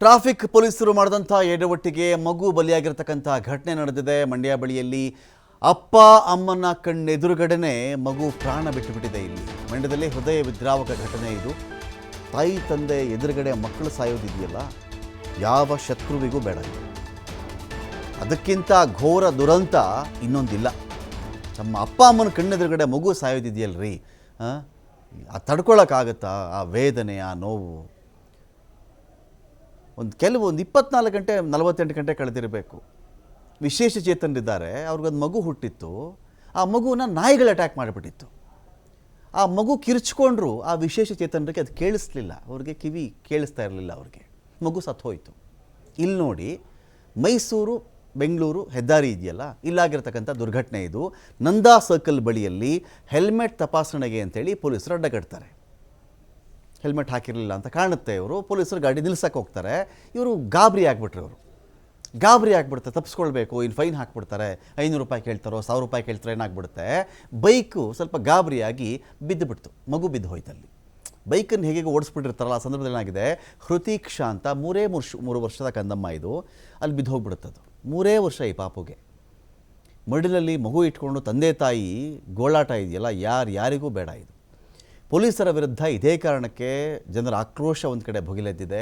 Traffic ಪೊಲೀಸರು ಮಾಡಿದಂಥ ಎಡವಟ್ಟಿಗೆ ಮಗು ಬಲಿಯಾಗಿರ್ತಕ್ಕಂಥ ಘಟನೆ ನಡೆದಿದೆ ಮಂಡ್ಯ ಬಳಿಯಲ್ಲಿ. ಅಪ್ಪ ಅಮ್ಮನ ಕಣ್ಣೆದುರುಗಡೆನೆ ಮಗು ಪ್ರಾಣ ಬಿಟ್ಟುಬಿಟ್ಟಿದೆ. ಇಲ್ಲಿ ಮಂಡ್ಯದಲ್ಲಿ ಹೃದಯ ವಿದ್ರಾವಕ ಘಟನೆ ಇದು. ತಾಯಿ ತಂದೆ ಎದುರುಗಡೆ ಮಕ್ಕಳು ಸಾಯೋದಿದೆಯಲ್ಲ, ಯಾವ ಶತ್ರುವಿಗೂ ಬೇಡ. ಅದಕ್ಕಿಂತ ಘೋರ ದುರಂತ ಇನ್ನೊಂದಿಲ್ಲ. ನಮ್ಮ ಅಪ್ಪ ಅಮ್ಮನ ಕಣ್ಣೆದುರುಗಡೆ ಮಗು ಸಾಯೋದಿದೆಯಲ್ರಿ, ತಡ್ಕೊಳ್ಳೋಕ್ಕಾಗತ್ತಾ ಆ ವೇದನೆ, ಆ ನೋವು? ಒಂದು 24 ಗಂಟೆ 48 ಗಂಟೆ ಕಳೆದಿರಬೇಕು. ವಿಶೇಷ ಚೇತನರಿದ್ದಾರೆ, ಅವ್ರಿಗೊಂದು ಮಗು ಹುಟ್ಟಿತ್ತು. ಆ ಮಗುನ ನಾಯಿಗಳು ಅಟ್ಯಾಕ್ ಮಾಡಿಬಿಟ್ಟಿತ್ತು. ಆ ಮಗು ಕಿರ್ಚ್ಕೊಂಡ್ರು ಆ ವಿಶೇಷ ಚೇತನರಿಗೆ ಅದು ಕೇಳಿಸ್ಲಿಲ್ಲ, ಅವ್ರಿಗೆ ಕಿವಿ ಕೇಳಿಸ್ತಾ ಇರಲಿಲ್ಲ, ಅವ್ರಿಗೆ ಮಗು ಸತ್ತು ಹೋಯಿತು. ಇಲ್ಲಿ ನೋಡಿ, ಮೈಸೂರು ಬೆಂಗಳೂರು ಹೆದ್ದಾರಿ ಇದೆಯಲ್ಲ, ಇಲ್ಲಾಗಿರ್ತಕ್ಕಂಥ ದುರ್ಘಟನೆ ಇದು. ನಂದಾ ಸರ್ಕಲ್ ಬಳಿಯಲ್ಲಿ ಹೆಲ್ಮೆಟ್ ತಪಾಸಣೆಗೆ ಅಂತೇಳಿ ಪೊಲೀಸರು ಅಡ್ಡಗಡ್ತಾರೆ. ಹೆಲ್ಮೆಟ್ ಹಾಕಿರಲಿಲ್ಲ ಅಂತ ಕಾಣುತ್ತೆ. ಇವರು ಪೊಲೀಸರು ಗಾಡಿ ನಿಲ್ಸಕ್ಕೆ ಹೋಗ್ತಾರೆ. ಇವರು ಗಾಬರಿ ಆಗಿಬಿಟ್ರು. ಗಾಬರಿ ಆಗಿಬಿಡುತ್ತೆ, ತಪ್ಪಿಸ್ಕೊಳ್ಬೇಕು, ಇನ್ನು ಫೈನ್ ಹಾಕ್ಬಿಡ್ತಾರೆ. 500 ರೂಪಾಯಿ ಕೇಳ್ತಾರೋ 1000 ರೂಪಾಯಿ ಕೇಳ್ತಾರೋ ಏನಾಗ್ಬಿಡುತ್ತೆ. ಬೈಕು ಸ್ವಲ್ಪ ಗಾಬರಿಯಾಗಿ ಬಿದ್ದುಬಿಡ್ತು, ಮಗು ಬಿದ್ದು ಹೋಯ್ತಲ್ಲಿ. ಬೈಕನ್ನು ಹೇಗೆ ಓಡಿಸ್ಬಿಟ್ಟಿರ್ತಾರಲ್ಲ, ಆ ಸಂದರ್ಭದಲ್ಲಿ ಏನಾಗಿದೆ, ಹೃತೀಕ್ಷಾ ಅಂತ 3 ವರ್ಷದ ಕಂದಮ್ಮ ಇದು, ಅಲ್ಲಿ ಬಿದ್ದು ಹೋಗ್ಬಿಡುತ್ತದು. 3 ವರ್ಷ ಈ ಪಾಪುಗೆ. ಮಡಿಲಲ್ಲಿ ಮಗು ಇಟ್ಕೊಂಡು ತಂದೆ ತಾಯಿ ಗೋಳಾಟ ಇದೆಯಲ್ಲ, ಯಾರಿಗೂ ಬೇಡ ಇದು. ಪೊಲೀಸರ ವಿರುದ್ಧ ಇದೇ ಕಾರಣಕ್ಕೆ ಜನರ ಆಕ್ರೋಶ ಒಂದು ಕಡೆ ಭುಗಿಲೆದ್ದಿದೆ.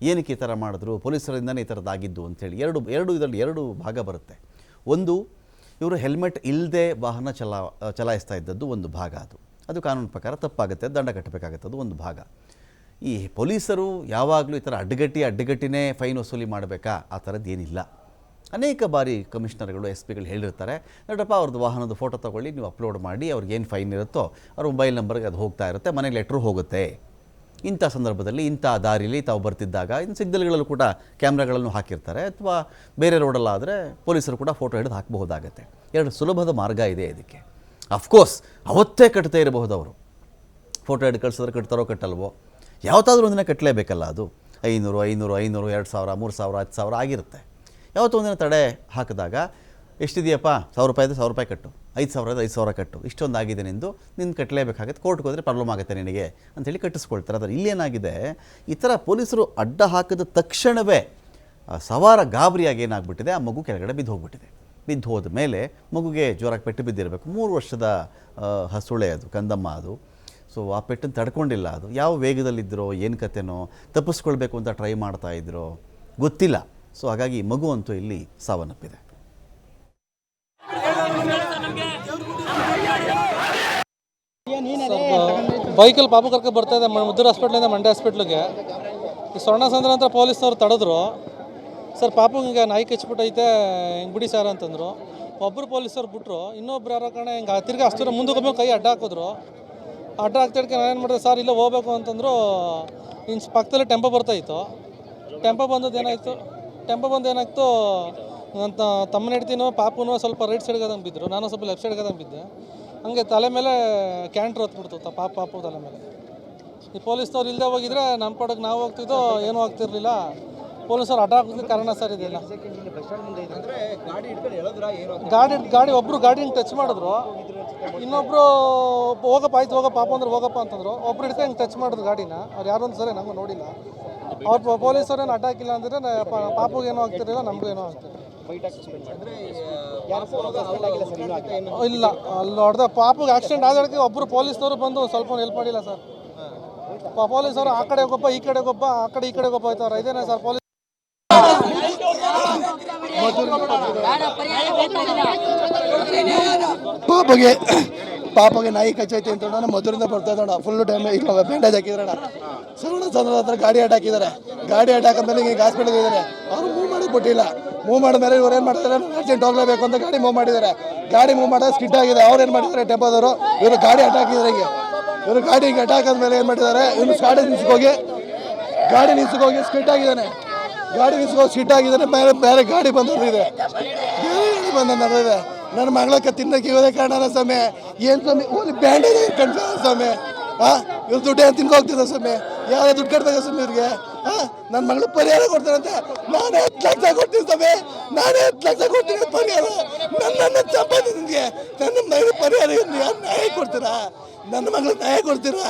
ಏನಕ್ಕೆ ಈ ಥರ ಮಾಡಿದ್ರು, ಪೊಲೀಸರಿಂದನೇ ಈ ಥರದ್ದಾಗಿದ್ದು ಅಂಥೇಳಿ ಇದರಲ್ಲಿ ಎರಡು ಭಾಗ ಬರುತ್ತೆ. ಒಂದು, ಇವರು ಹೆಲ್ಮೆಟ್ ಇಲ್ಲದೆ ವಾಹನ ಚಲಾಯಿಸ್ತಾ ಇದ್ದದ್ದು ಒಂದು ಭಾಗ. ಅದು ಕಾನೂನು ಪ್ರಕಾರ ತಪ್ಪಾಗುತ್ತೆ, ದಂಡ ಕಟ್ಟಬೇಕಾಗತ್ತೆ, ಅದು ಒಂದು ಭಾಗ. ಈ ಪೊಲೀಸರು ಯಾವಾಗಲೂ ಈ ಥರ ಅಡ್ಡಗಟ್ಟಿನೇ ಫೈನ್ ವಸೂಲಿ ಮಾಡಬೇಕಾ? ಆ ಥರದ್ದು ಏನಿಲ್ಲ. ಅನೇಕ ಬಾರಿ ಕಮಿಷನರ್ಗಳು SP ಗಳು ಹೇಳಿರ್ತಾರೆ, ನೋಡಪ್ಪ ಅವ್ರದ್ದು ವಾಹನದ ಫೋಟೋ ತೊಗೊಳ್ಳಿ, ನೀವು ಅಪ್ಲೋಡ್ ಮಾಡಿ, ಅವ್ರಿಗೇನು ಫೈನ್ ಇರುತ್ತೋ ಅವ್ರ ಮೊಬೈಲ್ ನಂಬರ್ಗೆ ಅದು ಹೋಗ್ತಾ ಇರುತ್ತೆ, ಮನೆಗೆ ಲೆಟ್ರು ಹೋಗುತ್ತೆ. ಇಂಥ ಸಂದರ್ಭದಲ್ಲಿ ಇಂಥ ದಾರಿಲಿ ತಾವು ಬರ್ತಿದ್ದಾಗ ಇನ್ನು ಸಿಗ್ನಲ್ಗಳಲ್ಲೂ ಕೂಡ ಕ್ಯಾಮ್ರಾಗಳನ್ನು ಹಾಕಿರ್ತಾರೆ, ಅಥವಾ ಬೇರೆ ರೋಡಲ್ಲಾದರೆ ಪೊಲೀಸರು ಕೂಡ ಫೋಟೋ ಹಿಡಿದು ಹಾಕಬಹುದಾಗತ್ತೆ. 2 ಸುಲಭದ ಮಾರ್ಗ ಇದೆ ಇದಕ್ಕೆ. ಅಫ್ಕೋರ್ಸ್ ಅವತ್ತೇ ಕಟ್ತೇ ಇರಬಹುದು ಅವರು. ಫೋಟೋ ಹಿಡಿದು ಕಳಿಸಿದ್ರೆ ಕಟ್ತಾರೋ ಕಟ್ಟಲ್ವೋ, ಯಾವತ್ತಾದ್ರೂ ಒಂದಿನ ಕಟ್ಟಲೇಬೇಕಲ್ಲ. ಅದು 500, 2000, 3000, 10,000 ಆಗಿರುತ್ತೆ. ಯಾವತ್ತೋ ಒಂದಿನ ತಡೆ ಹಾಕಿದಾಗ, ಎಷ್ಟಿದೆಯಪ್ಪ, 1000 ರೂಪಾಯಿ ಇದೆ, 1000 ರೂಪಾಯಿ ಕಟ್ಟು, 5,000 ಇದೆ, 5,000 ಕಟ್ಟು, ಇಷ್ಟೊಂದು ಆಗಿದೆ ನಿನ್ನ ಕಟ್ಟಲೇಬೇಕಾಗುತ್ತೆ, ಕೋರ್ಟ್ಗೆ ಹೋದರೆ ಪ್ರಾಬ್ಲಮ್ ಆಗುತ್ತೆ ನಿನಗೆ ಅಂಥೇಳಿ ಕಟ್ಟಿಸ್ಕೊಳ್ತಾರೆ. ಆದರೆ ಇಲ್ಲೇನಾಗಿದೆ, ಈ ಥರ ಪೊಲೀಸರು ಅಡ್ಡ ಹಾಕಿದ ತಕ್ಷಣವೇ ಸವಾರ ಗಾಬರಿಯಾಗಿ ಏನಾಗ್ಬಿಟ್ಟಿದೆ, ಆ ಮಗು ಕೆಳಗಡೆ ಬಿದ್ದು ಹೋಗ್ಬಿಟ್ಟಿದೆ. ಬಿದ್ದು ಹೋದ ಮೇಲೆ ಮಗುಗೆ ಜೋರಾಗಿ ಪೆಟ್ಟು ಬಿದ್ದಿರಬೇಕು. 3 ವರ್ಷದ ಹಸುಳೆ ಅದು, ಕಂದಮ್ಮ ಅದು. ಸೊ ಆ ಪೆಟ್ಟನ್ನು ತಡ್ಕೊಂಡಿಲ್ಲ. ಅದು ಯಾವ ವೇಗದಲ್ಲಿದ್ದರೋ ಏನು ಕತೆನೋ, ತಪ್ಪಿಸ್ಕೊಳ್ಬೇಕು ಅಂತ ಟ್ರೈ ಮಾಡ್ತಾ ಇದ್ರೋ ಗೊತ್ತಿಲ್ಲ. ಸೊ ಹಾಗಾಗಿ ಮಗು ಅಂತೂ ಇಲ್ಲಿ ಸಾವನ್ನಪ್ಪಿದೆ. ಬೈಕಲ್ಲಿ ಪಾಪು ಕರ್ಕೊಂಡು ಬರ್ತಾ ಇದೆ ಮದ್ದೂರು ಹಾಸ್ಪಿಟ್ಲಿಂದ ಮಂಡ್ಯ ಹಾಸ್ಪಿಟ್ಲಿಗೆ. ಈ ಸ್ವರ್ಣ ಸಂದ್ರ ಅಂತ ಪೊಲೀಸ್ನವ್ರು ತಡೆದ್ರು. ಸರ್ ಪಾಪುಗೆ ನಾಯಿ ಕಚ್ಬಿಟ್ಟೈತೆ, ಹಿಂಗೆ ಬಿಡಿ ಸರ್ ಅಂತಂದರು. ಒಬ್ಬರು ಪೊಲೀಸರು ಬಿಟ್ಟರು, ಇನ್ನೊಬ್ರು ಯಾರೋ ಕಣ ಹಿಂಗೆ ತಿರ್ಗಿ ಅಷ್ಟರ ಮುಂದಕ್ಕೆ ಕೈ ಅಡ್ಡ ಹಾಕಿದ್ರು. ಅಡ್ಡ ಹಾಕ್ತಿಡ್ಕೆ ನಾನು ಏನು ಮಾಡಿದೆ, ಸರ್ ಇಲ್ಲ ಹೋಗ್ಬೇಕು ಅಂತಂದರು. ಇನ್ನು ಪಕ್ಕದಲ್ಲಿ ಟೆಂಪೋ ಬರ್ತಾಯಿತ್ತು. ಟೆಂಪೋ ಬಂದು ಏನಾಯ್ತು, ಅಂತ ತಮ್ಮನ ಹೆಡ್ತಿನೋ ಪಾಪುನೋ ಸ್ವಲ್ಪ ರೈಟ್ ಸೈಡ್ಗೆ ಅದಂಗೆ ಬಿದ್ದರು, ನಾನು ಸ್ವಲ್ಪ ಲೆಫ್ಟ್ ಸೈಡ್ಗೆ ಅದಂಗೆ ಬಿದ್ದೆ. ಹಂಗೆ ತಲೆ ಮೇಲೆ ಕ್ಯಾಂಟ್ರ್ ಹೊತ್ಬಿಡ್ತು ಪಾಪು ತಲೆ ಮೇಲೆ. ಈ ಪೊಲೀಸ್ನವ್ರು ಇಲ್ಲದೆ ಹೋಗಿದ್ರೆ ನಮ್ಮ ಪಡಕ್ಕೆ ನಾವು ಹೋಗ್ತಿದ್ದೋ ಏನೂ ಆಗ್ತಿರ್ಲಿಲ್ಲ. ಪೊಲೀಸರು ಅಡ್ಡ ಹಾಕೋದಕ್ಕೆ ಕಾರಣ ಸರ್ ಇದೆಲ್ಲ. ಗಾಡಿ ಒಬ್ಬರು ಗಾಡಿನ ಟಚ್ ಮಾಡಿದ್ರು, ಇನ್ನೊಬ್ಬರು ಹೋಗಪ್ಪ ಪಾಪ ಅಂದ್ರೆ ಹೋಗಪ್ಪ ಅಂತಂದ್ರು. ಒಬ್ರು ಹಿಡ್ಕೊಂಡು ಹಿಂಗೆ ಟಚ್ ಮಾಡಿದ್ರು ಗಾಡಿನ. ಅವ್ರು ಯಾರು ಒಂದು ಸರಿ ನಮ್ಗೆ ನೋಡಿಲ್ಲ. ಅವ್ರು ಪೊಲೀಸರೇನು ಅಡ್ಡ ಹಾಕಿಲ್ಲ ಅಂದರೆ ಪಾಪುಗೆ ಏನೂ ಆಗ್ತಿರಲಿಲ್ಲ, ನಮಗೂ ಏನೂ ಆಗ್ತಿರಲಿಲ್ಲ. ಇಲ್ಲ, ಅಲ್ಲಿ ಹೊಡೆದ ಪಾಪುಗೆ ಆಕ್ಸಿಡೆಂಟ್ ಆಗೋದಕ್ಕೆ ಒಬ್ಬರು ಪೊಲೀಸ್ನವರು ಬಂದು ಸ್ವಲ್ಪ ಹೆಲ್ಪ್ ಮಾಡಿಲ್ಲ ಸರ್. ಪೊಲೀಸವರು ಆ ಕಡೆ ಹೋಗಪ್ಪ ಈ ಕಡೆ ಹೋಗಪ್ಪ, ಆ ಕಡೆ ಈ ಕಡೆ ಹೋಗಪ್ಪ ಆಯ್ತವ್ರು. ಇದೇನೇ ಸರ್ ಪೊಲೀಸ್ ಪಾಪಗೆ ನಾಯಿ ಕಚ್ಚೈತೆ ಅಂತ ನಾನು ಮಧುರಿಂದ ಬರ್ತಾ ಇದ್ದೋಣ. ಫುಲ್ಲು ಟೈಮ್ ಇಲ್ಲ, ಬ್ಯಾಂಡೇಜ್ ಹಾಕಿದ್ರಣ. ಸರಣ ಸಂದ್ರ ಹತ್ರ ಗಾಡಿ ಅಡ್ಡ ಹಾಕಿದ್ದಾರೆ. ಗಾಡಿ ಅಡ್ಡ ಹಾಕಿದ್ಮೇಲೆ ಈಗ ಹಾಸ್ಪಿಟಲ್ಗೆ ಇದ್ದಾರೆ. ಅವರು ಮೂವ್ ಮಾಡಿ ಕೊಟ್ಟಿಲ್ಲ. ಮೂವ್ ಮಾಡಿದ್ಮೇಲೆ ಇವ್ರು ಏನು ಮಾಡ್ತಾರೆ, ಅರ್ಜೆಂಟ್ ಹೋಗ್ಲೇಬೇಕು ಅಂತ ಗಾಡಿ ಮೂವ್ ಮಾಡಿದ್ದಾರೆ. ಗಾಡಿ ಮೂವ್ ಮಾಡೋದು ಸ್ಕಿಡ್ ಆಗಿದೆ. ಅವ್ರು ಏನು ಮಾಡಿದ್ದಾರೆ, ಟೆಂಪೋದವರು ಇವರು ಗಾಡಿ ಅಡ್ಡ ಹಾಕಿದ್ದಾರೆ. ಇವರು ಗಾಡಿ ಹಿಂಗೆ ಅಡ್ಡ ಹಾಕಿದ್ಮೇಲೆ ಏನು ಮಾಡಿದ್ದಾರೆ, ಇವ್ರು ಗಾಡಿ ನಿಲ್ಸ್ಕೋಗಿ ಸ್ಕಿಡ್ ಆಗಿದ್ದಾನೆ. ಗಾಡಿ ನಿಲ್ಸ್ಕೋಗಿ ಸ್ಕಿಡ್ ಆಗಿದ್ದಾನೆ. ಬೇರೆ ಗಾಡಿ ಬಂದಿದೆ, ನಡೆದಿದೆ. ನನ್ನ ಮಗಳಕ್ಕೆ ತಿನ್ನಕ್ಕೆ ಇರೋದೇ ಕಾರಣ ಸ್ವಾಮಿ. ಏನು ಸ್ವಾಮಿ, ಓನ್ಲಿ ಬ್ಯಾಂಡೇಜ್ ಕಣ್ಸ ಸ್ವಾಮಿ. ಇವ್ರು ದುಡ್ಡು ಏನು ತಿನ್ಕೋಗ್ತಿದ್ದ ಸ್ವಾಮಿ, ಯಾರೇ ದುಡ್ಡು ಕಟ್ಬೇಕು ಸ್ವಾಮಿ ಇವ್ರಿಗೆ. ನನ್ನ ಮಗಳು ಪರಿಹಾರ ಕೊಡ್ತಾರಂತೆ. ನಾನೇ 10 ಲಕ್ಷ ಕೊಡ್ತೀನಿ ಸ್ವಾಮಿ, ನಾನೇ 10 ಲಕ್ಷ ಕೊಡ್ತೀನಿ ಪರಿಹಾರ. ನನ್ನ ಸಂಪಾದನೆಗೆ ನನ್ನ ಮಗಳು ಪರಿಹಾರ ಯಾರು ನ್ಯಾಯ ಕೊಡ್ತೀರಾ? ನನ್ನ ಮಗಳಿಗೆ ನ್ಯಾಯ ಕೊಡ್ತೀರಾ?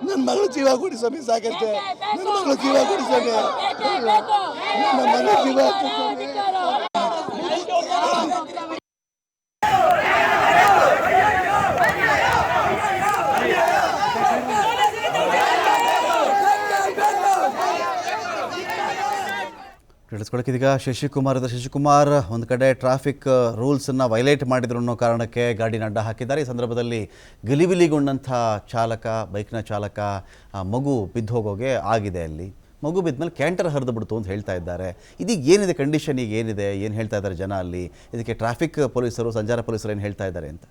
ನನ್ನ ಮಗಳು ಜೀವ ಕೊಡಿ ಸ್ವಾಮಿ, ಸಾಕಷ್ಟೇ. ನನ್ನ ಮಗಳು ಜೀವ ಕೊಡಿ ಸ್ವಾಮಿ, ನನ್ನ ಮಗಳು ಜೀವ ಕೊಡಿ ಸ್ವಾಮಿ. ತಿಳಿಸ್ಕೊಳಕ್ಕಿದೀಗ ಶಶಿಕುಮಾರ್ ಒಂದು ಕಡೆ ಟ್ರಾಫಿಕ್ ರೂಲ್ಸನ್ನು ವೈಲೇಟ್ ಮಾಡಿದ್ರು ಅನ್ನೋ ಕಾರಣಕ್ಕೆ ಗಾಡಿನ ಅಡ್ಡ ಹಾಕಿದ್ದಾರೆ. ಈ ಸಂದರ್ಭದಲ್ಲಿ ಗಲಿಬಿಲಿಗೊಂಡಂಥ ಬೈಕ್ನ ಚಾಲಕ ಮಗು ಬಿದ್ದು ಹೋಗೋಗೆ ಆಗಿದೆ. ಅಲ್ಲಿ ಮಗು ಬಿದ್ದ ಮೇಲೆ ಕ್ಯಾಂಟರ್ ಹರಿದು ಬಿಡ್ತು ಅಂತ ಹೇಳ್ತಾ ಇದ್ದಾರೆ. ಇದೀಗ ಏನಿದೆ ಕಂಡೀಷನ್, ಈಗ ಏನಿದೆ, ಏನು ಹೇಳ್ತಾ ಇದ್ದಾರೆ ಜನ ಅಲ್ಲಿ, ಇದಕ್ಕೆ ಟ್ರಾಫಿಕ್ ಪೊಲೀಸರು, ಸಂಚಾರ ಪೊಲೀಸರು ಏನು ಹೇಳ್ತಾ ಇದ್ದಾರೆ ಅಂತ?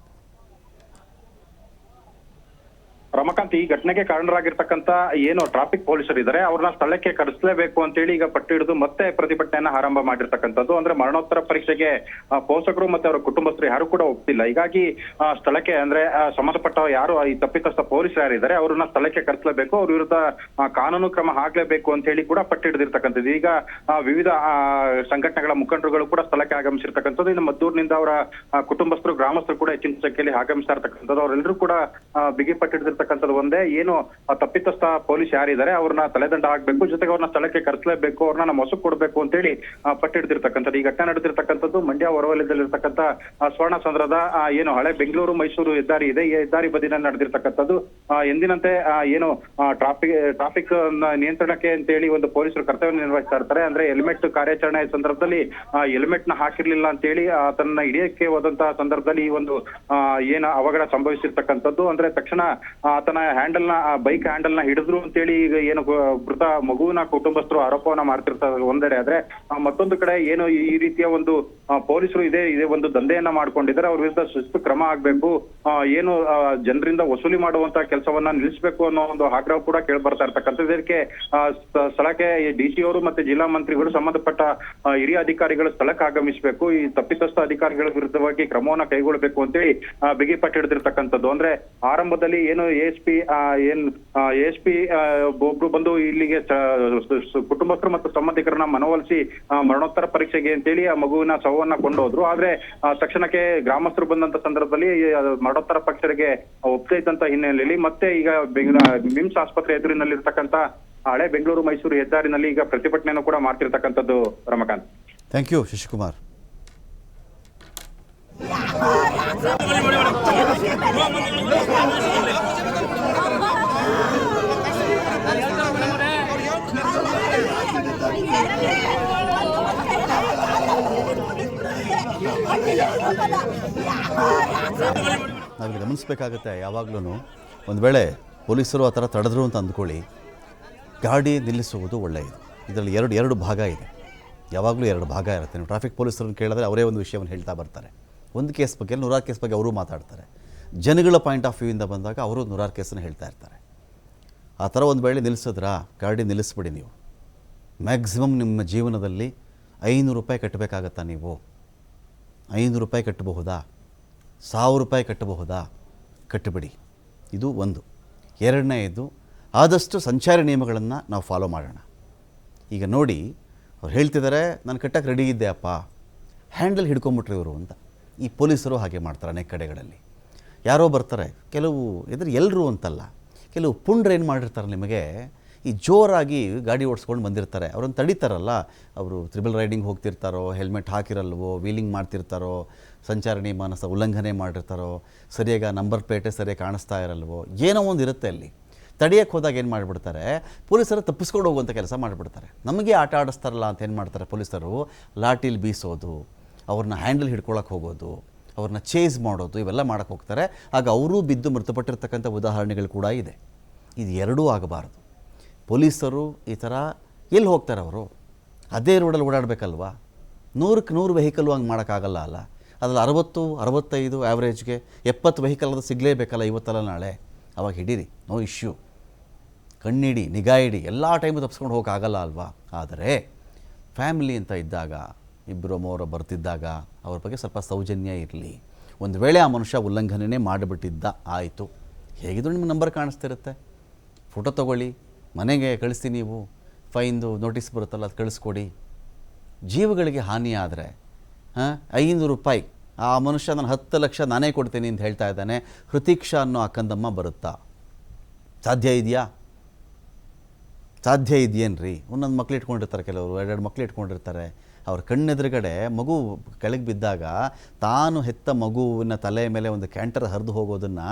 ರಮಕಾಂತ್, ಈ ಘಟನೆಗೆ ಕಾರಣರಾಗಿರ್ತಕ್ಕಂಥ ಏನು ಟ್ರಾಫಿಕ್ ಪೊಲೀಸರು ಇದ್ದಾರೆ ಅವ್ರನ್ನ ಸ್ಥಳಕ್ಕೆ ಕರೆಸಲೇಬೇಕು ಅಂತೇಳಿ ಈಗ ಪಟ್ಟು ಹಿಡಿದು ಮತ್ತೆ ಪ್ರತಿಭಟನೆಯನ್ನ ಆರಂಭ ಮಾಡಿರ್ತಕ್ಕಂಥದ್ದು. ಅಂದ್ರೆ ಮರಣೋತ್ತರ ಪರೀಕ್ಷೆಗೆ ಪೋಷಕರು ಮತ್ತೆ ಅವರ ಕುಟುಂಬಸ್ಥರು ಯಾರು ಕೂಡ ಒಪ್ತಿಲ್ಲ. ಹೀಗಾಗಿ ಸ್ಥಳಕ್ಕೆ ಅಂದ್ರೆ ಸಂಬಂಧಪಟ್ಟ ಯಾರು ಈ ತಪ್ಪಿತಸ್ಥ ಪೊಲೀಸರು ಯಾರಿದ್ದಾರೆ ಅವ್ರನ್ನ ಸ್ಥಳಕ್ಕೆ ಕರೆಸಲೇಬೇಕು, ಅವ್ರ ವಿರುದ್ಧ ಕಾನೂನು ಕ್ರಮ ಆಗ್ಲೇಬೇಕು ಅಂತ ಹೇಳಿ ಕೂಡ ಪಟ್ಟು ಹಿಡಿದಿರ್ತಕ್ಕಂಥದ್ದು. ಈಗ ವಿವಿಧ ಸಂಘಟನೆಗಳ ಮುಖಂಡರುಗಳು ಕೂಡ ಸ್ಥಳಕ್ಕೆ ಆಗಮಿಸಿರ್ತಕ್ಕಂಥದ್ದು. ಇನ್ನು ಮದ್ದೂರಿನಿಂದ ಅವರ ಕುಟುಂಬಸ್ಥರು, ಗ್ರಾಮಸ್ಥರು ಕೂಡ ಹೆಚ್ಚಿನ ಸಂಖ್ಯೆಯಲ್ಲಿ ಆಗಮಿಸ್ತಾ ಇರ್ತಕ್ಕಂಥದ್ದು. ಅವರೆಲ್ಲರೂ ಕೂಡ ಬಿಗಿ ಪಟ್ಟು ಹಿಡಿದಿರ್ತಕ್ಕಂಥದ್ದು ಒಂದೇ, ಏನು ತಪ್ಪಿತಸ್ಥ ಪೊಲೀಸ್ ಯಾರಿದ್ದಾರೆ ಅವ್ರನ್ನ ತಲೆದಂಡ ಹಾಕ್ಬೇಕು, ಜೊತೆಗೆ ಅವ್ರನ್ನ ಸ್ಥಳಕ್ಕೆ ಕರೆಸಲೇಬೇಕು, ಅವ್ರನ್ನ ನಮ್ಮ ಹೊಸು ಕೊಡ್ಬೇಕು ಅಂತ ಹೇಳಿ ಪಟ್ಟು ಹಿಡಿದಿರ್ತಕ್ಕಂಥದ್ದು. ಈ ಘಟನೆ ನಡೆದಿರ್ತಕ್ಕಂಥದ್ದು ಮಂಡ್ಯ ಹೊರವಲಯದಲ್ಲಿರ್ತಕ್ಕಂಥ ಸ್ವರ್ಣಸಂದ್ರದ ಏನು ಹಳೆ ಬೆಂಗಳೂರು ಮೈಸೂರು ಹೆದ್ದಾರಿ ಇದೆ, ಈ ಹೆದ್ದಾರಿ ಬದಿನಲ್ಲಿ ನಡೆದಿರ್ತಕ್ಕಂಥದ್ದು. ಎಂದಿನಂತೆ ಏನು ಟ್ರಾಫಿಕ್ ನಿಯಂತ್ರಣಕ್ಕೆ ಅಂತ ಹೇಳಿ ಒಂದು ಪೊಲೀಸರು ಕರ್ತವ್ಯ ನಿರ್ವಹಿಸ್ತಾ ಇರ್ತಾರೆ. ಅಂದ್ರೆ ಹೆಲ್ಮೆಟ್ ಕಾರ್ಯಾಚರಣೆ ಸಂದರ್ಭದಲ್ಲಿ ಹೆಲ್ಮೆಟ್ ನ ಹಾಕಿರ್ಲಿಲ್ಲ ಅಂತ ಹೇಳಿ ತನ್ನ ಹಿಡಿಯಕ್ಕೆ ಹೋದಂತಹ ಸಂದರ್ಭದಲ್ಲಿ ಈ ಒಂದು ಏನು ಅವಘಡ ಸಂಭವಿಸಿರ್ತಕ್ಕಂಥದ್ದು. ಅಂದ್ರೆ ತಕ್ಷಣ ಆತನ ಬೈಕ್ ಹ್ಯಾಂಡಲ್ ನ ಹಿಡಿದ್ರು ಅಂತೇಳಿ ಈಗ ಏನು ಮೃತ ಮಗುವಿನ ಕುಟುಂಬಸ್ಥರು ಆರೋಪವನ್ನ ಮಾಡ್ತಿರ್ತಾರೆ ಒಂದೆಡೆ. ಆದ್ರೆ ಮತ್ತೊಂದು ಕಡೆ ಏನು ಈ ರೀತಿಯ ಒಂದು ಪೊಲೀಸರು ಇದೇ ಒಂದು ದಂಧೆಯನ್ನ ಮಾಡ್ಕೊಂಡಿದ್ದಾರೆ, ಅವ್ರ ವಿರುದ್ಧ ಶಿಸ್ತು ಕ್ರಮ ಆಗ್ಬೇಕು, ಏನು ಜನರಿಂದ ವಸೂಲಿ ಮಾಡುವಂತ ಕೆಲಸವನ್ನ ನಿಲ್ಲಿಸಬೇಕು ಅನ್ನೋ ಒಂದು ಆಗ್ರಹ ಕೂಡ ಕೇಳಿ ಬರ್ತಾ ಇರ್ತಕ್ಕಂಥದ್ದು. ಇದಕ್ಕೆ ಸ್ಥಳಕ್ಕೆ ಡಿಸಿ ಅವರು ಮತ್ತೆ ಜಿಲ್ಲಾ ಮಂತ್ರಿಗಳು, ಸಂಬಂಧಪಟ್ಟ ಹಿರಿಯ ಅಧಿಕಾರಿಗಳು ಸ್ಥಳಕ್ಕೆ ಆಗಮಿಸಬೇಕು, ಈ ತಪ್ಪಿತಸ್ಥ ಅಧಿಕಾರಿಗಳ ವಿರುದ್ಧವಾಗಿ ಕ್ರಮವನ್ನ ಕೈಗೊಳ್ಳಬೇಕು ಅಂತೇಳಿ ಬಿಗಿ ಪಟ್ಟು ಹಿಡಿದಿರ್ತಕ್ಕಂಥದ್ದು. ಅಂದ್ರೆ ಆರಂಭದಲ್ಲಿ ಏನು ಎಎಸ್ಪಿ ಒಬ್ರು ಬಂದು ಇಲ್ಲಿಗೆ ಕುಟುಂಬಸ್ಥರು ಮತ್ತು ಸಂಬಂಧಿಕರನ್ನ ಮನವೊಲಿಸಿ ಮರಣೋತ್ತರ ಪರೀಕ್ಷೆಗೆ ಅಂತೇಳಿ ಆ ಮಗುವಿನ ಶವವನ್ನ ಕೊಂಡೋದ್ರು. ಆದ್ರೆ ತಕ್ಷಣಕ್ಕೆ ಗ್ರಾಮಸ್ಥರು ಬಂದಂತ ಸಂದರ್ಭದಲ್ಲಿ ಮರಣೋತ್ತರ ಪರೀಕ್ಷೆಗೆ ಒಪ್ಪದೇ ಇದ್ದಂತ ಹಿನ್ನೆಲೆಯಲ್ಲಿ ಮತ್ತೆ ಈಗ ಮಿಮ್ಸ್ ಆಸ್ಪತ್ರೆ ಎದುರಿನಲ್ಲಿರ್ತಕ್ಕಂಥ ಹಳೆ ಬೆಂಗಳೂರು ಮೈಸೂರು ಹೆದ್ದಾರಿನಲ್ಲಿ ಈಗ ಪ್ರತಿಭಟನೆಯನ್ನು ಕೂಡ ಮಾಡ್ತಿರ್ತಕ್ಕಂಥದ್ದು. Ramakant, thank you Shashikumar. ನಾವಿಲ್ಲಿ ಗಮನಿಸಬೇಕಾಗತ್ತೆ ಯಾವಾಗಲೂ, ಒಂದು ವೇಳೆ ಪೊಲೀಸರು ಆ ಥರ ತಡೆದ್ರು ಅಂತ ಅಂದ್ಕೊಳ್ಳಿ, ಗಾಡಿ ನಿಲ್ಲಿಸುವುದು ಒಳ್ಳೆಯದು. ಇದರಲ್ಲಿ ಎರಡು ಭಾಗ ಇದೆ, ಯಾವಾಗಲೂ ಎರಡು ಭಾಗ ಇರುತ್ತೆ. ನೀವು ಟ್ರಾಫಿಕ್ ಪೊಲೀಸರನ್ನು ಕೇಳಿದ್ರೆ ಅವರೇ ಒಂದು ವಿಷಯವನ್ನು ಹೇಳ್ತಾ ಬರ್ತಾರೆ. ಒಂದು ಕೇಸ್ ಬಗ್ಗೆ 100 ಕೇಸ್ ಬಗ್ಗೆ ಅವರು ಮಾತಾಡ್ತಾರೆ. ಜನಗಳ ಪಾಯಿಂಟ್ ಆಫ್ ವ್ಯೂಯಿಂದ ಬಂದಾಗ ಅವರು 100 ಕೇಸನ್ನು ಹೇಳ್ತಾ ಇರ್ತಾರೆ. ಆ ಥರ ಒಂದು ವೇಳೆ ನಿಲ್ಲಿಸಿದ್ರಾ, ಗಾಡಿ ನಿಲ್ಲಿಸ್ಬಿಡಿ. ನೀವು ಮ್ಯಾಕ್ಸಿಮಮ್ ನಿಮ್ಮ ಜೀವನದಲ್ಲಿ 500 ರೂಪಾಯಿ ಕಟ್ಟಬೇಕಾಗತ್ತಾ? ನೀವು 500 ರೂಪಾಯಿ ಕಟ್ಟಬಹುದಾ? 1000 ರೂಪಾಯಿ ಕಟ್ಟಬಹುದಾ? ಕಟ್ಟಿಬಿಡಿ. ಇದು ಒಂದು. ಎರಡನೇದು, ಆದಷ್ಟು ಸಂಚಾರಿ ನಿಯಮಗಳನ್ನು ನಾವು ಫಾಲೋ ಮಾಡೋಣ. ಈಗ ನೋಡಿ, ಅವ್ರು ಹೇಳ್ತಿದ್ದಾರೆ ನಾನು ಕಟ್ಟಕ್ಕೆ ರೆಡಿ ಇದ್ದೆ ಅಪ್ಪ, ಹ್ಯಾಂಡಲ್ ಹಿಡ್ಕೊಂಬಿಟ್ರಿ ಇವರು ಅಂತ. ಈ ಪೊಲೀಸರು ಹಾಗೆ ಮಾಡ್ತಾರೆ ಅನೇಕ ಕಡೆಗಳಲ್ಲಿ. ಯಾರೋ ಬರ್ತಾರೆ, ಕೆಲವು ಎಲ್ಲರೂ ಅಂತಲ್ಲ, ಕೆಲವು ಪುಂಡ್ರು ಏನು ಮಾಡಿರ್ತಾರೆ, ನಿಮಗೆ ಈ ಜೋರಾಗಿ ಗಾಡಿ ಓಡಿಸ್ಕೊಂಡು ಬಂದಿರ್ತಾರೆ, ಅವ್ರನ್ನ ತಡೀತಾರಲ್ಲ, ಅವರು ತ್ರಿಬಲ್ ರೈಡಿಂಗ್ ಹೋಗ್ತಿರ್ತಾರೋ, ಹೆಲ್ಮೆಟ್ ಹಾಕಿರಲ್ವೋ, ವೀಲಿಂಗ್ ಮಾಡ್ತಿರ್ತಾರೋ, ಸಂಚಾರ ನಿಯಮನ ಉಲ್ಲಂಘನೆ ಮಾಡಿರ್ತಾರೋ, ಸರಿಯಾಗಿ ನಂಬರ್ ಪ್ಲೇಟೇ ಸರಿಯಾಗಿ ಕಾಣಿಸ್ತಾ ಇರಲ್ವೋ, ಏನೋ ಒಂದು ಇರುತ್ತೆ ಅಲ್ಲಿ. ತಡಿಯಕ್ಕೆ ಹೋದಾಗ ಏನು ಮಾಡಿಬಿಡ್ತಾರೆ, ಪೊಲೀಸರು ತಪ್ಪಿಸ್ಕೊಂಡು ಹೋಗುವಂಥ ಕೆಲಸ ಮಾಡಿಬಿಡ್ತಾರೆ. ನಮಗೆ ಆಟ ಆಡಿಸ್ತಾರಲ್ಲ ಅಂತ ಏನು ಮಾಡ್ತಾರೆ ಪೊಲೀಸರು, ಲಾಟಿಲಿ ಬೀಸೋದು, ಅವ್ರನ್ನ ಹ್ಯಾಂಡಲ್ ಹಿಡ್ಕೊಳಕ್ಕೆ ಹೋಗೋದು, ಅವ್ರನ್ನ ಚೇಸ್ ಮಾಡೋದು, ಇವೆಲ್ಲ ಮಾಡೋಕ್ಕೆ ಹೋಗ್ತಾರೆ. ಆಗ ಅವರೂ ಬಿದ್ದು ಮೃತಪಟ್ಟಿರ್ತಕ್ಕಂಥ ಉದಾಹರಣೆಗಳು ಕೂಡ ಇದೆ. ಇದು ಎರಡೂ ಆಗಬಾರ್ದು. ಪೊಲೀಸರು ಈ ಥರ ಎಲ್ಲಿ ಹೋಗ್ತಾರೆ, ಅವರು ಅದೇ ರೋಡಲ್ಲಿ ಓಡಾಡಬೇಕಲ್ವಾ? 100ಕ್ಕೆ 100 ವೆಹಿಕಲ್ಲು ಹಂಗೆ ಮಾಡೋಕ್ಕಾಗಲ್ಲ ಅಲ್ಲ. ಅದ್ರಲ್ಲಿ 60, 65 ಆ್ಯಾವ್ರೇಜ್ಗೆ 70 ವೆಹಿಕಲ್ ಅದು ಸಿಗಲೇಬೇಕಲ್ಲ ಇವತ್ತಲ್ಲ ನಾಳೆ. ಅವಾಗ ಹಿಡೀರಿ, ನೋ ಇಶ್ಯೂ. ಕಣ್ಣಿಡಿ, ನಿಗಾ ಇಡಿ, ಎಲ್ಲ ಟೈಮು ತಪ್ಪಿಸ್ಕೊಂಡು ಹೋಗೋಕ್ಕಾಗಲ್ಲ ಅಲ್ವಾ? ಆದರೆ ಫ್ಯಾಮಿಲಿ ಅಂತ ಇದ್ದಾಗ, 2-3 ಬರ್ತಿದ್ದಾಗ ಅವ್ರ ಬಗ್ಗೆ ಸ್ವಲ್ಪ ಸೌಜನ್ಯ ಇರಲಿ. ಒಂದು ವೇಳೆ ಆ ಮನುಷ್ಯ ಉಲ್ಲಂಘನೆ ಮಾಡಿಬಿಟ್ಟಿದ್ದ, ಆಯಿತು, ಹೇಗಿದ್ರು ನಿಮ್ಮ ನಂಬರ್ ಕಾಣಿಸ್ತಿರುತ್ತೆ, ಫೋಟೋ ತೊಗೊಳ್ಳಿ, ಮನೆಗೆ ಕಳಿಸ್ತೀನಿ, ನೀವು ಫೈನ್ದು ನೋಟಿಸ್ ಬರುತ್ತಲ್ಲ ಅದು ಕಳಿಸ್ಕೊಡಿ. ಜೀವಗಳಿಗೆ ಹಾನಿ ಆದರೆ 500 ರೂಪಾಯಿ ಆ ಮನುಷ್ಯ ನಾನು 10 ಲಕ್ಷ ನಾನೇ ಕೊಡ್ತೀನಿ ಅಂತ ಹೇಳ್ತಾ ಇದ್ದಾನೆ. ಹೃತಿಕ್ಷಾ ಅನ್ನೋ ಆ ಕಂದಮ್ಮ ಬರುತ್ತಾ? ಸಾಧ್ಯ ಇದೆಯಾ? ಸಾಧ್ಯ ಇದೆಯೇನ್ರಿ? ಒಂದೊಂದು ಮಕ್ಳು ಇಟ್ಕೊಂಡಿರ್ತಾರೆ, ಕೆಲವರು ಎರಡೆರಡು ಮಕ್ಳು ಇಟ್ಕೊಂಡಿರ್ತಾರೆ. ಅವ್ರ ಕಣ್ಣೆದುರುಗಡೆ ಮಗು ಕೆಳಗೆ ಬಿದ್ದಾಗ ತಾನು ಹೆತ್ತ ಮಗುವಿನ ತಲೆ ಮೇಲೆ ಒಂದು ಕ್ಯಾಂಟರ್ ಹರಿದು ಹೋಗೋದನ್ನು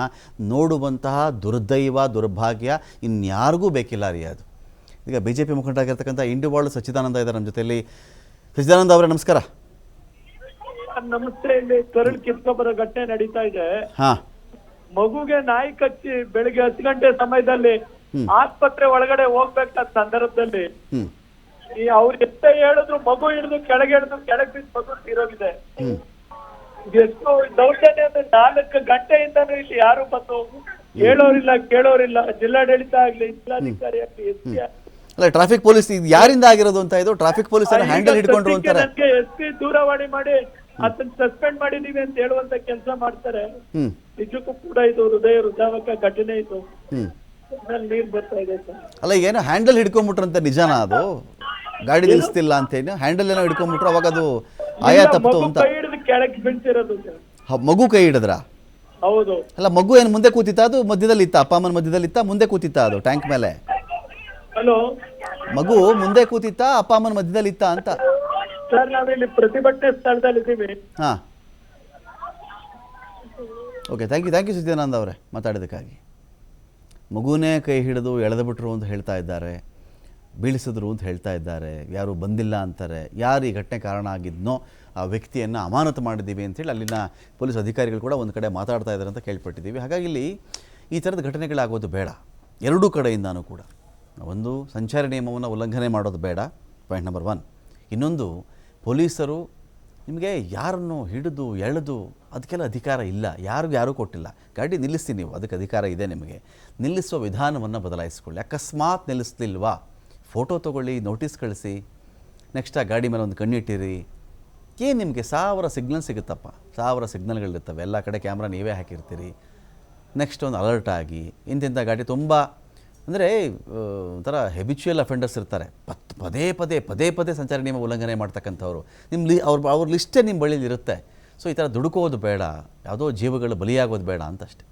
ನೋಡುವಂತಹ ದುರ್ದೈವ, ದುರ್ಭಾಗ್ಯ ಇನ್ಯಾರಿಗೂ ಬೇಕಿಲ್ಲ ರೀ ಅದು. ಈಗ ಬಿ ಜೆ ಪಿ ಮುಖಂಡರಾಗಿರ್ತಕ್ಕಂಥ ಇಂಡುವಾಳು ಸಚ್ಚಿದಾನಂದ ಇದ್ದಾರೆ ನಮ್ಮ ಜೊತೆಯಲ್ಲಿ. ಸಚ್ಚಿದಾನಂದ ಅವರೇ ನಮಸ್ಕಾರ. ನಮಸ್ತೆ. ಇಲ್ಲಿ ಕರಳು ಕಿತ್ಕೊಬರೋ ಘಟನೆ ನಡೀತಾ ಇದೆ. ಹಾಂ, ಮಗುಗೆ ನಾಯಿ ಕಚ್ಚಿ ಬೆಳಿಗ್ಗೆ 10 ಗಂಟೆ ಸಮಯದಲ್ಲಿ ಆಸ್ಪತ್ರೆ ಒಳಗಡೆ ಹೋಗ್ಬೇಕಾದ ಸಂದರ್ಭದಲ್ಲಿ ಅವ್ರು ಎಷ್ಟೇ ಹೇಳಿದ್ರು ಮಗು ಹಿಡಿದು ಕೆಳಗೆ ಬಿದ್ದು ಮಗು ತೀರೋಗಿದೆ. ಎಷ್ಟು ದೌರ್ಜನ್ಯ ಅಂದ್ರೆ 4 ಗಂಟೆಯಿಂದನೂ ಇಲ್ಲಿ ಯಾರು ಬಂದು ಹೇಳೋರಿಲ್ಲ, ಕೇಳೋರಿಲ್ಲ. ಜಿಲ್ಲಾಡಳಿತ ಆಗ್ಲಿ, ಜಿಲ್ಲಾಧಿಕಾರಿ ಆಗ್ಲಿ, ಎಸ್ಪಿ ಅಲ್ಲ ಟ್ರಾಫಿಕ್ ಪೊಲೀಸ್ ಇದು ಯಾರಿಂದ ಆಗಿರೋದು ಅಂತ ಇದು ಟ್ರಾಫಿಕ್ ಪೊಲೀಸರ ಹ್ಯಾಂಡಲ್ ಹಿಡ್ಕೊಂಡ್ರು ಅಂತಾರೆ. ನನಗೆ ಎಸ್ಪಿ ದೂರವಾಣಿ ಮಾಡಿ ಅದನ್ನ ಸಸ್ಪೆಂಡ್ ಮಾಡಿದೀವಿ ಅಂತ ಹೇಳುವಂತ ಕೆಲಸ ಮಾಡ್ತಾರೆ. ನಿಜಕ್ಕೂ ಕೂಡ ಇದು ಹೃದಯಕ ಘಟನೆ. ಇದು ನೀರ್ ಬರ್ತಾ ಇದೆ ಸರ್. ಅಲ್ಲ ಏನೋ ಹ್ಯಾಂಡಲ್ ಹಿಡ್ಕೊಂಡ್ಬಿಟ್ರಂತೆ, ನಿಜಾನ ಅದು? ಗಾಡಿ ನಿಲ್ಲಿಸ್ತಿಲ್ಲ ಅಂತೇನು ಹ್ಯಾಂಡಲ್ ಏನೋ ಹಿಡ್ಕೊಂಡ್ಬಿಟ್ರು, ಅವಾಗ ಅದು ಆಯಾ ತಪ್ಪಿತು ಅಂತ. ಕೈ ಹಿಡಿದು ಕೆಳಗೆ ಬೀಳ್ತಿರೋದು ಸರ್. ಮಗು ಕೈ ಹಿಡಿದ್ರ? ಹೌದು. ಅಲ್ಲ ಮಗು ಏನು ಮುಂದೆ ಕೂತಿತ್ತ? ಅದು ಮಧ್ಯದಲ್ಲಿ ಇತ್ತ? ಅಪ್ಪ ಅಮ್ಮನ ಮಧ್ಯದಲ್ಲಿ ಇತ್ತ? ಮುಂದೆ ಕೂತಿತ್ತ ಅದು ಟ್ಯಾಂಕ್ ಮೇಲೆ? ಹಲೋ, ಮಗು ಮುಂದೆ ಕೂತಿತ್ತ ಅಪ್ಪ ಅಮ್ಮನ ಮಧ್ಯದಲ್ಲಿ ಇತ್ತ ಅಂತ? ಸರ್ ನಾವಿಲ್ಲಿ ಪ್ರತಿಭಟನೆ ಸ್ಥಳದಲ್ಲಿ ಇದ್ದೀವಿ. ಹಾಂ, ಓಕೆ, ಥ್ಯಾಂಕ್ ಯು ಸತ್ಯಾನಂದ ಅವರೇ ಮಾತಾಡೋದಕ್ಕಾಗಿ. ಮಗುನೇ ಕೈ ಹಿಡಿದು ಎಳೆದು ಬಿಟ್ರು ಅಂತ ಹೇಳ್ತಾ ಇದ್ದಾರೆ, ಬೀಳಿಸಿದ್ರು ಅಂತ ಹೇಳ್ತಾ ಇದ್ದಾರೆ, ಯಾರು ಬಂದಿಲ್ಲ ಅಂತಾರೆ. ಯಾರು ಈ ಘಟನೆ ಕಾರಣ ಆಗಿದ್ನೋ ಆ ವ್ಯಕ್ತಿಯನ್ನು ಅಮಾನತು ಮಾಡಿದ್ದೀವಿ ಅಂತೇಳಿ ಅಲ್ಲಿನ ಪೊಲೀಸ್ ಅಧಿಕಾರಿಗಳು ಕೂಡ ಒಂದು ಕಡೆ ಮಾತಾಡ್ತಾ ಇದ್ದಾರೆ ಅಂತ ಕೇಳ್ಪಟ್ಟಿದ್ದೀವಿ. ಹಾಗಾಗಿ ಇಲ್ಲಿ ಈ ಥರದ ಘಟನೆಗಳಾಗೋದು ಬೇಡ ಎರಡೂ ಕಡೆಯಿಂದನೂ ಕೂಡ. ಒಂದು, ಸಂಚಾರಿ ನಿಯಮವನ್ನು ಉಲ್ಲಂಘನೆ ಮಾಡೋದು ಬೇಡ, ಪಾಯಿಂಟ್ ನಂಬರ್ 1. ಇನ್ನೊಂದು, ಪೊಲೀಸರು ನಿಮಗೆ ಯಾರನ್ನು ಹಿಡಿದು ಎಳೆದು ಅದಕ್ಕೆಲ್ಲ ಅಧಿಕಾರ ಇಲ್ಲ, ಯಾರೂ ಕೊಟ್ಟಿಲ್ಲ. ಗಾಡಿ ನಿಲ್ಲಿಸ್ತೀನಿ ನೀವು, ಅದಕ್ಕೆ ಅಧಿಕಾರ ಇದೆ ನಿಮಗೆ. ನಿಲ್ಲಿಸುವ ವಿಧಾನವನ್ನು ಬದಲಾಯಿಸ್ಕೊಳ್ಳಿ. ಅಕಸ್ಮಾತ್ ನಿಲ್ಲಿಸ್ಲಿಲ್ವಾ, ಫೋಟೋ ತೊಗೊಳ್ಳಿ, ನೋಟಿಸ್ ಕಳಿಸಿ, ನೆಕ್ಸ್ಟ್ ಆ ಗಾಡಿ ಮೇಲೆ ಒಂದು ಕಣ್ಣಿಟ್ಟಿರಿ. ಏನು ನಿಮಗೆ 1000 ಸಿಗ್ನಲ್ ಸಿಗುತ್ತಪ್ಪ, 1000 ಸಿಗ್ನಲ್ಗಳಿರ್ತವೆ, ಎಲ್ಲ ಕಡೆ ಕ್ಯಾಮ್ರಾ ನೀವೇ ಹಾಕಿರ್ತೀರಿ. ನೆಕ್ಸ್ಟ್ ಒಂದು ಅಲರ್ಟ್ ಆಗಿ, ಇಂತಿಂಥ ಗಾಡಿ ತುಂಬ ಅಂದರೆ ಒಂಥರ ಹೆಬಿಚುಯಲ್ ಅಫೆಂಡರ್ಸ್ ಇರ್ತಾರೆ, ಪದೇ ಪದೇ ಸಂಚಾರಿ ನಿಯಮ ಉಲ್ಲಂಘನೆ ಮಾಡ್ತಕ್ಕಂಥವ್ರು. ಅವ್ರ ಲಿಸ್ಟೇ ನಿಮ್ಮ ಬಳಿಲಿ ಇರುತ್ತೆ. ಸೊ ಈ ಥರ ದುಡುಕೋದು ಬೇಡ, ಯಾವುದೋ ಜೀವಗಳು ಬಲಿಯಾಗೋದು ಬೇಡ ಅಂತ ಅಷ್ಟೇ.